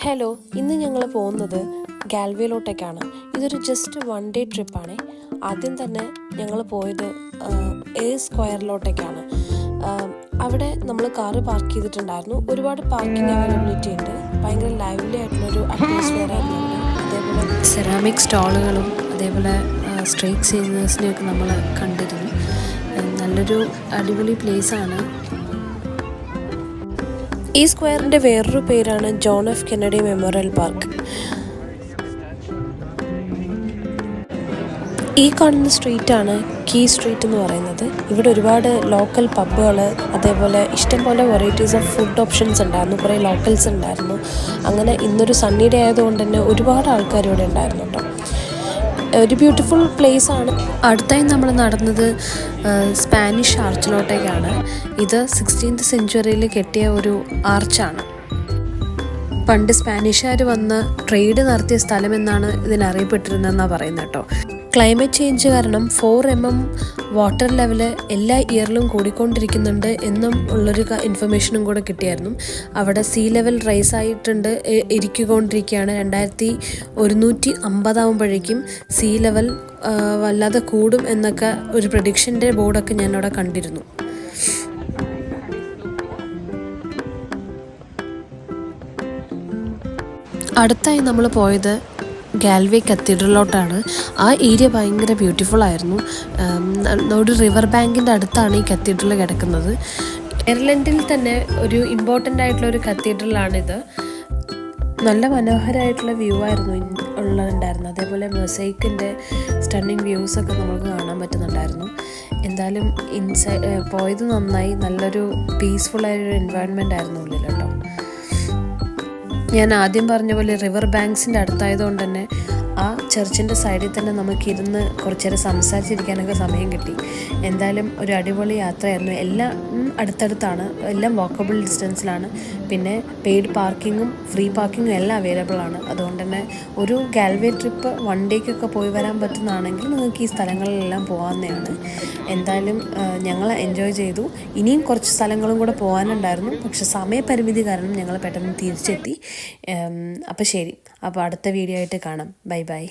Hello, ഇന്ന് ഞങ്ങൾ പോകുന്നത് ഗാൽവേയിലോട്ടേക്കാണ്. ഇതൊരു ജസ്റ്റ് 1 ഡേ ട്രിപ്പാണ്. ആദ്യം തന്നെ ഞങ്ങൾ പോയത് എ സ്ക്വയറിലോട്ടേക്കാണ്. അവിടെ നമ്മൾ കാറ് പാർക്ക് ചെയ്തിട്ടുണ്ടായിരുന്നു. ഒരുപാട് പാർക്കിംഗ് അവൈലബിലിറ്റി ഉണ്ട്. ഭയങ്കര ലൈവ്ലി ആയിട്ടുള്ളൊരു അറ്റ്മോസ്ഫിയർ ആയിരുന്നു അവിടെ. അതേപോലെ സെറാമിക് സ്റ്റോളുകളും അതേപോലെ സ്ട്രീറ്റ് സീനേഴ്സിനെയൊക്കെ നമ്മൾ കണ്ടിരുന്നു. നല്ലൊരു അടിപൊളി പ്ലേസാണ്. ഈ സ്ക്വയറിൻ്റെ വേറൊരു പേരാണ് John F Kennedy memorial park. ഈ കാണുന്ന സ്ട്രീറ്റാണ് കീ സ്ട്രീറ്റ് എന്ന് പറയുന്നത്. ഇവിടെ ഒരുപാട് ലോക്കൽ പബ്ബുകൾ, അതേപോലെ ഇഷ്ടംപോലെ വെറൈറ്റീസ് ഓഫ് ഫുഡ് ഓപ്ഷൻസ് ഉണ്ടായിരുന്നു. കുറേ ലോക്കൽസ് ഉണ്ടായിരുന്നു. അങ്ങനെ ഇന്നൊരു സണ്ണി ഡേ ആയതുകൊണ്ട് തന്നെ ഒരുപാട് ആൾക്കാർ ഇവിടെ ഉണ്ടായിരുന്നു കേട്ടോ. ഒരു ബ്യൂട്ടിഫുൾ പ്ലേസ് ആണ്. അടുത്തായി നമ്മൾ നടന്നത് സ്പാനിഷ് ആർച്ചിലോട്ടേക്കാണ്. ഇത് 16th സെഞ്ച്വറിയിൽ കെട്ടിയ ഒരു ആർച്ചാണ്. പണ്ട് സ്പാനിഷുകാർ വന്ന് ട്രേഡ് നടത്തിയ സ്ഥലമെന്നാണ് ഇതിനറിയപ്പെട്ടിരുന്നതെന്നാണ് പറയുന്നത് കേട്ടോ. ക്ലൈമറ്റ് ചേഞ്ച് കാരണം 4 mm വാട്ടർ ലെവല് എല്ലാ ഇയറിലും കൂടിക്കൊണ്ടിരിക്കുന്നുണ്ട് എന്നും ഉള്ളൊരു ഇൻഫർമേഷനും കൂടെ കിട്ടിയായിരുന്നു. അവിടെ സീ ലെവൽ റൈസ് ആയിട്ടുണ്ട്, ഇരിക്കൊണ്ടിരിക്കുകയാണ്. 2150 ആകുമ്പോഴേക്കും സീ ലെവൽ വല്ലാതെ കൂടും എന്നൊക്കെ ഒരു പ്രഡിക്ഷൻ്റെ ബോർഡൊക്കെ ഞാനവിടെ കണ്ടിരുന്നു. അടുത്തായി നമ്മൾ പോയത് ഗാൽവേ കത്തീഡ്രലിലോട്ടാണ്. ആ ഏരിയ ഭയങ്കര ബ്യൂട്ടിഫുൾ ആയിരുന്നു. ഒരു റിവർ ബാങ്കിൻ്റെ അടുത്താണ് ഈ കത്തീഡ്രൽ കിടക്കുന്നത്. അയർലൻഡിൽ തന്നെ ഒരു ഇമ്പോർട്ടൻ്റ് ആയിട്ടുള്ള ഒരു കത്തീഡ്രലാണിത്. നല്ല മനോഹരമായിട്ടുള്ള വ്യൂ ആയിരുന്നു ഉള്ളതുണ്ടായിരുന്നു. അതേപോലെ മൊസൈക്കിൻ്റെ സ്റ്റണ്ണിങ് വ്യൂസൊക്കെ നമുക്ക് കാണാൻ പറ്റുന്നുണ്ടായിരുന്നു. എന്തായാലും പോയത് നന്നായി. നല്ലൊരു പീസ്ഫുള്ളായൊരു എൻവയോൺമെൻ്റ് ആയിരുന്നു ഉള്ളിൽ കേട്ടോ. ഞാൻ ആദ്യം പറഞ്ഞ പോലെ റിവർ ബാങ്ക്സിൻ്റെ അടുത്തായതുകൊണ്ട് തന്നെ ആ ചർച്ചിൻ്റെ സൈഡിൽ തന്നെ നമുക്കിരുന്ന് കുറച്ച് നേരം സംസാരിച്ചിരിക്കാനൊക്കെ സമയം കിട്ടി. എന്തായാലും ഒരു അടിപൊളി യാത്രയായിരുന്നു. എല്ലാം അടുത്തടുത്താണ്, എല്ലാം വാക്കബിൾ ഡിസ്റ്റൻസിലാണ്. പിന്നെ പെയ്ഡ് പാർക്കിങ്ങും ഫ്രീ പാർക്കിങ്ങും എല്ലാം അവൈലബിൾ ആണ്. അതുകൊണ്ട് തന്നെ ഒരു ഗാൽവേ ട്രിപ്പ് 1 ഡേക്കൊക്കെ പോയി വരാൻ പറ്റുന്നതാണെങ്കിൽ നിങ്ങൾക്ക് ഈ സ്ഥലങ്ങളിലെല്ലാം പോകാവുന്നതാണ്. എന്തായാലും ഞങ്ങൾ എൻജോയ് ചെയ്തു. ഇനിയും കുറച്ച് സ്ഥലങ്ങളും കൂടെ പോകാനുണ്ടായിരുന്നു. പക്ഷേ സമയപരിമിതി കാരണം ഞങ്ങൾ പെട്ടെന്ന് തിരിച്ചെത്തി. അപ്പോൾ ശരി, അപ്പോൾ അടുത്ത വീഡിയോ ആയിട്ട് കാണാം. Bye bye.